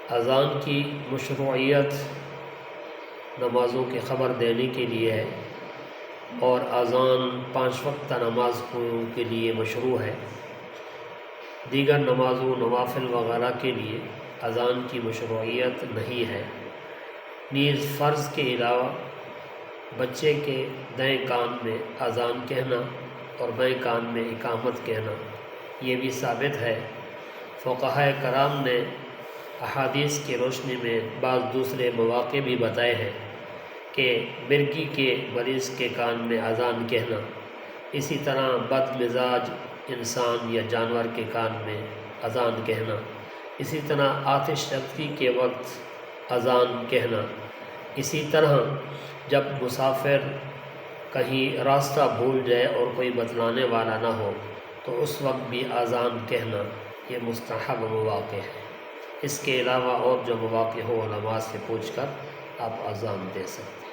اذان کی مشروعیت نمازوں کی خبر دینے کے لیے ہے، اور اذان 5 وقتہ نماز کے لیے مشروع ہے۔ دیگر نمازوں نوافل وغیرہ کے لیے اذان کی مشروعیت نہیں ہے۔ نیز فرض کے علاوہ بچے کے دائیں کان میں اذان کہنا اور بائیں کان میں اقامت کہنا یہ بھی ثابت ہے۔ فقہائے کرام نے احادیث کی روشنی میں بعض دوسرے مواقع بھی بتائے ہیں کہ مرگی کے مریض کے کان میں اذان کہنا، اسی طرح بد مزاج انسان یا جانور کے کان میں اذان کہنا، اسی طرح آتش رختی کے وقت اذان کہنا، اسی طرح جب مسافر کہیں راستہ بھول جائے اور کوئی بتلانے والا نہ ہو تو اس وقت بھی اذان کہنا یہ مستحب مواقع ہے۔ اس کے علاوہ اور جو مواقع ہو علماء سے پوچھ کر آپ اذان دے سکتے ہیں۔